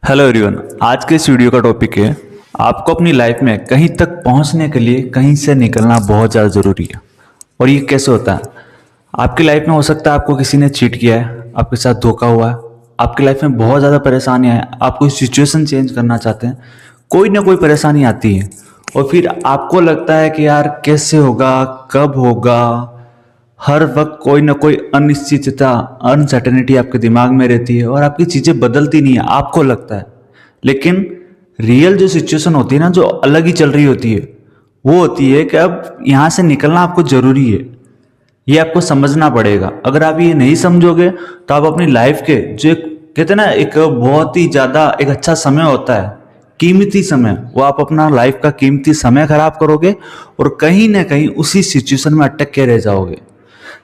Hello everyone. आज के इस वीडियो का टॉपिक है आपको अपनी लाइफ में कहीं तक पहुंचने के लिए कहीं से निकलना बहुत ज़्यादा ज़रूरी है। और ये कैसे होता है? आपकी लाइफ में हो सकता है आपको किसी ने चीट किया है, आपके साथ धोखा हुआ है, आपकी लाइफ में बहुत ज़्यादा परेशानियां हैं, आप कोई सिचुएशन चेंज करना चाहते हैं, कोई ना कोई परेशानी आती है और फिर आपको लगता है कि यार कैसे होगा, कब होगा। हर वक्त कोई ना कोई अनिश्चितता, अनसर्टेनिटी आपके दिमाग में रहती है और आपकी चीज़ें बदलती नहीं है, आपको लगता है। लेकिन रियल जो सिचुएशन होती है ना, जो अलग ही चल रही होती है, वो होती है कि अब यहाँ से निकलना आपको ज़रूरी है। ये आपको समझना पड़ेगा। अगर आप ये नहीं समझोगे तो आप अपनी लाइफ के जो एक कहते हैं ना, एक बहुत ही ज़्यादा एक अच्छा समय होता है, कीमती समय, वो आप अपना लाइफ का कीमती समय खराब करोगे और कहीं ना कहीं उसी सिचुएशन में अटक के रह जाओगे।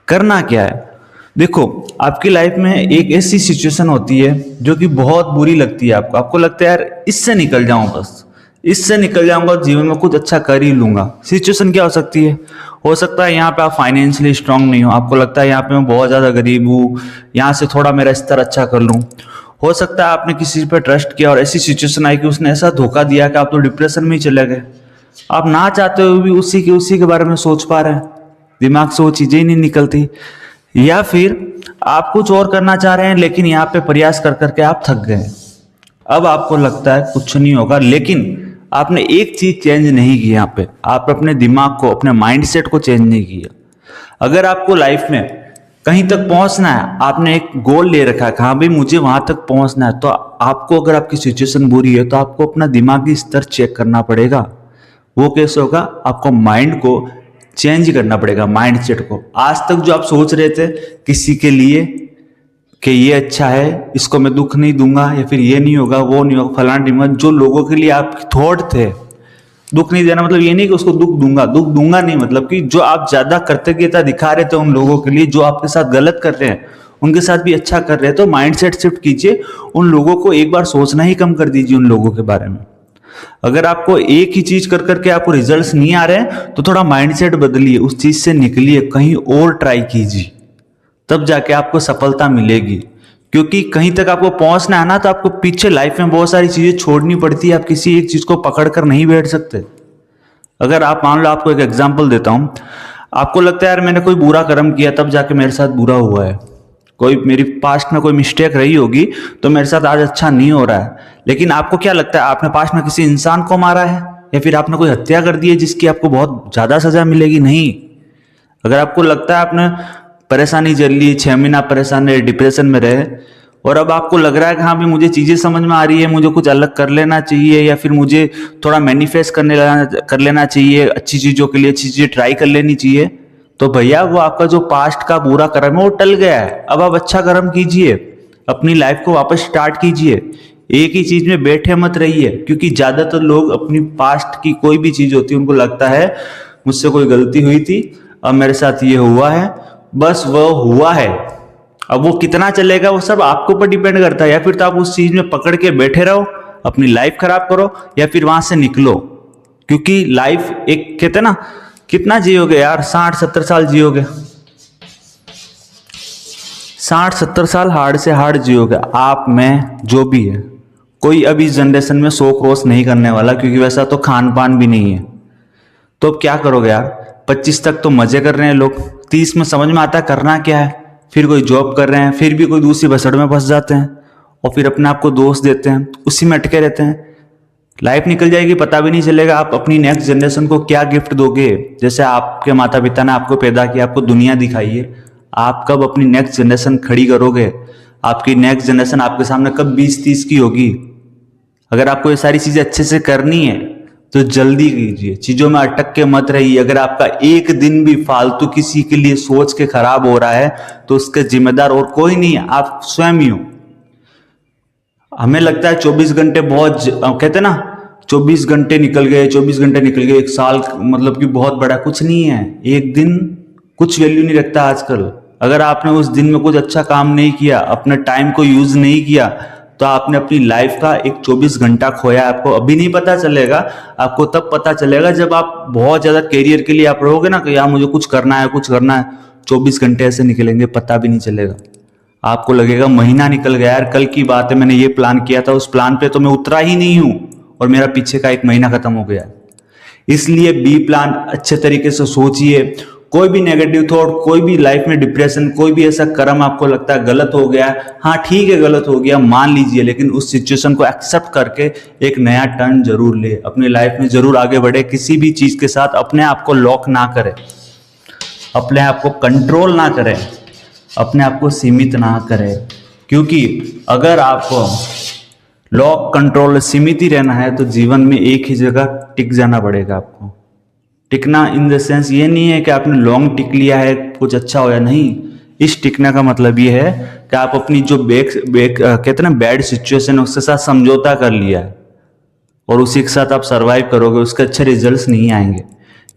करना क्या है? देखो, आपकी लाइफ में एक ऐसी सिचुएशन होती है जो कि बहुत बुरी लगती है आपको। आपको लगता है यार इससे निकल जाऊं, बस इससे निकल जाऊंगा, जीवन में कुछ अच्छा कर ही लूंगा। सिचुएशन क्या हो सकती है? हो सकता है यहाँ पे आप फाइनेंशियली स्ट्रांग नहीं हो, आपको लगता है यहाँ पे मैं बहुत ज़्यादा गरीब हूँ, यहाँ से थोड़ा मेरा स्तर अच्छा कर लूँ। हो सकता है आपने किसी पे ट्रस्ट किया और ऐसी सिचुएशन आई कि उसने ऐसा धोखा दिया कि आप तो डिप्रेशन में ही चले गए। आप ना चाहते हुए भी उसी के बारे में सोच पा रहे हैं, दिमाग से वो चीजें ही नहीं निकलती। या फिर आप कुछ और करना चाह रहे हैं लेकिन यहाँ पे प्रयास कर करके आप थक गए। अब आपको लगता है कुछ नहीं होगा, लेकिन आपने एक चीज चेंज नहीं की। यहाँ पे आप अपने दिमाग को, अपने माइंडसेट को चेंज नहीं किया। अगर आपको लाइफ में कहीं तक पहुंचना है, आपने एक गोल ले रखा है कि हाँ भाई मुझे वहां तक पहुंचना है, तो आपको, अगर आपकी सिचुएशन बुरी है तो आपको अपना दिमागी स्तर चेक करना पड़ेगा। वो कैसे होगा? आपको माइंड को चेंज करना पड़ेगा, माइंड सेट को। आज तक जो आप सोच रहे थे किसी के लिए कि ये अच्छा है, इसको मैं दुख नहीं दूंगा, या फिर ये नहीं होगा, वो नहीं होगा, फलाना नहीं होगा, जो लोगों के लिए आपके थॉट थे, दुख नहीं देना मतलब ये नहीं कि उसको दुख दूंगा नहीं, मतलब कि जो आप ज्यादा कृतज्ञता दिखा रहे थे उन लोगों के लिए जो आपके साथ गलत कर रहे हैं, उनके साथ भी अच्छा कर रहे हैं, तो माइंड सेट शिफ्ट कीजिए। उन लोगों को एक बार सोचना ही कम कर दीजिए उन लोगों के बारे में। अगर आपको एक ही चीज कर करके आपको रिजल्ट्स नहीं आ रहे हैं तो थोड़ा माइंडसेट बदलिए, उस चीज से निकलिए, कहीं और ट्राई कीजिए, तब जाके आपको सफलता मिलेगी। क्योंकि कहीं तक आपको पहुंचना है ना, तो आपको पीछे लाइफ में बहुत सारी चीजें छोड़नी पड़ती है, आप किसी एक चीज को पकड़ कर नहीं बैठ सकते। अगर आप मान लो, आपको एक एग्जाम्पल देता हूं, आपको लगता है यार मैंने कोई बुरा कर्म किया तब जाके मेरे साथ बुरा हुआ है, कोई मेरी पास्ट में कोई मिस्टेक रही होगी तो मेरे साथ आज अच्छा नहीं हो रहा है। लेकिन आपको क्या लगता है, आपने पास्ट में किसी इंसान को मारा है या फिर आपने कोई हत्या कर दी है जिसकी आपको बहुत ज्यादा सजा मिलेगी? नहीं। अगर आपको लगता है आपने परेशानी झेल ली, 6 महीना परेशान रहे, डिप्रेशन में रहे, और अब आपको लग रहा है कि हाँ भी मुझे चीजें समझ में आ रही है, मुझे कुछ अलग कर लेना चाहिए, या फिर मुझे थोड़ा मैनिफेस्ट कर लेना चाहिए, अच्छी चीजों के लिए अच्छी चीजें ट्राई कर लेनी चाहिए, तो भैया वो आपका जो पास्ट का बुरा कर्म है वो टल गया है। अब आप अच्छा कर्म कीजिए, अपनी लाइफ को वापस स्टार्ट कीजिए। एक ही चीज में बैठे मत रहिए, क्योंकि ज्यादातर लोग अपनी पास्ट की कोई भी चीज होती है उनको लगता है मुझसे कोई गलती हुई थी, अब मेरे साथ ये हुआ है, बस वो हुआ है। अब वो कितना चलेगा वो सब आपके ऊपर डिपेंड करता है। या फिर तो आप उस चीज में पकड़ के बैठे रहो, अपनी लाइफ खराब करो, या फिर वहां से निकलो। क्योंकि लाइफ एक, कहते हैं ना, कितना जियोगे यार, 60-70 साल जियोगे, 60-70 साल हार्ड से हार्ड जियोगे आप, मैं, जो भी है। कोई अभी इस जनरेशन में 100 क्रॉस नहीं करने वाला, क्योंकि वैसा तो खान पान भी नहीं है। तो अब क्या करोगे यार? 25 तक तो मजे कर रहे हैं लोग, 30 में समझ में आता है करना क्या है, फिर कोई जॉब कर रहे हैं, फिर भी कोई दूसरी भसड़ में फंस जाते हैं और फिर अपने आप को दोष देते हैं, उसी में अटके रहते हैं। लाइफ निकल जाएगी, पता भी नहीं चलेगा। आप अपनी नेक्स्ट जनरेशन को क्या गिफ्ट दोगे? जैसे आपके माता पिता ने आपको पैदा किया, आपको दुनिया दिखाई है, आप कब अपनी नेक्स्ट जनरेशन खड़ी करोगे? आपकी नेक्स्ट जनरेशन आपके सामने कब 20-30 की होगी? अगर आपको ये सारी चीजें अच्छे से करनी है तो जल्दी कीजिए, चीजों में अटक के मत रहिए। अगर आपका एक दिन भी फालतू किसी के लिए सोच के खराब हो रहा है तो उसके जिम्मेदार और कोई नहीं है, आप स्वयं ही हो। हमें लगता है 24 घंटे बहुत, कहते हैं ना, 24 घंटे निकल गए, 24 घंटे निकल गए, एक साल मतलब कि बहुत बड़ा, कुछ नहीं है। एक दिन कुछ वैल्यू नहीं रखता आजकल। अगर आपने उस दिन में कुछ अच्छा काम नहीं किया, अपने टाइम को यूज नहीं किया, तो आपने अपनी लाइफ का एक 24 घंटा खोया। आपको अभी नहीं पता चलेगा, आपको तब पता चलेगा जब आप बहुत ज्यादा कैरियर के लिए आप रहोगे ना कि यार मुझे कुछ करना है, कुछ करना है। 24 घंटे ऐसे निकलेंगे, पता भी नहीं चलेगा। आपको लगेगा महीना निकल गया यार, कल की बात है, मैंने ये प्लान किया था, उस प्लान पे तो मैं उतरा ही नहीं हूं और मेरा पीछे का एक महीना खत्म हो गया। इसलिए बी प्लान अच्छे तरीके से सोचिए। कोई भी नेगेटिव थॉट, कोई भी लाइफ में डिप्रेशन, कोई भी ऐसा कर्म आपको लगता है गलत हो गया, हाँ ठीक है गलत हो गया मान लीजिए, लेकिन उस सिचुएशन को एक्सेप्ट करके एक नया टर्न जरूर ले, अपनी लाइफ में जरूर आगे बढ़े। किसी भी चीज के साथ अपने आप को लॉक ना करें, अपने आप को कंट्रोल ना करें, अपने आप को सीमित ना करें, क्योंकि अगर आपको लॉक कंट्रोल सीमित ही रहना है तो जीवन में एक ही जगह टिक जाना पड़ेगा आपको। टिकना इन द सेंस ये नहीं है कि आपने लॉन्ग टिक लिया है कुछ अच्छा होया, नहीं। इस टिकने का मतलब ये है कि आप अपनी जो कहते हैं ना बैड सिचुएशन है उसके साथ समझौता कर लिया है और उसी के साथ आप सरवाइव करोगे, उसके अच्छे रिजल्ट्स नहीं आएंगे।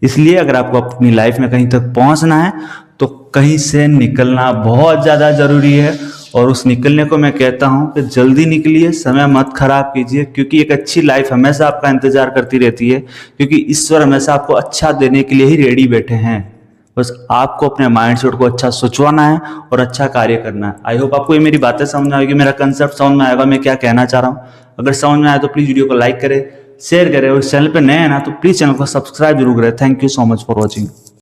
इसलिए अगर आपको अपनी लाइफ में कहीं तक पहुंचना है तो कहीं से निकलना बहुत ज़्यादा ज़रूरी है। और उस निकलने को मैं कहता हूं कि जल्दी निकलिए, समय मत खराब कीजिए, क्योंकि एक अच्छी लाइफ हमेशा आपका इंतजार करती रहती है, क्योंकि ईश्वर हमेशा आपको अच्छा देने के लिए ही रेडी बैठे हैं। बस आपको अपने माइंडसेट को अच्छा सोचवाना है और अच्छा कार्य करना है। आई होप आपको ये मेरी बातें समझ आएगी, मेरा कंसेप्ट समझ में आएगा, मैं क्या कहना चाह रहा हूँ। अगर समझ में आए तो प्लीज़ वीडियो को लाइक करें, शेयर करें, और चैनल पर नए हैं ना तो प्लीज़ चैनल को सब्सक्राइब जरूर करें। Thank you so much for watching.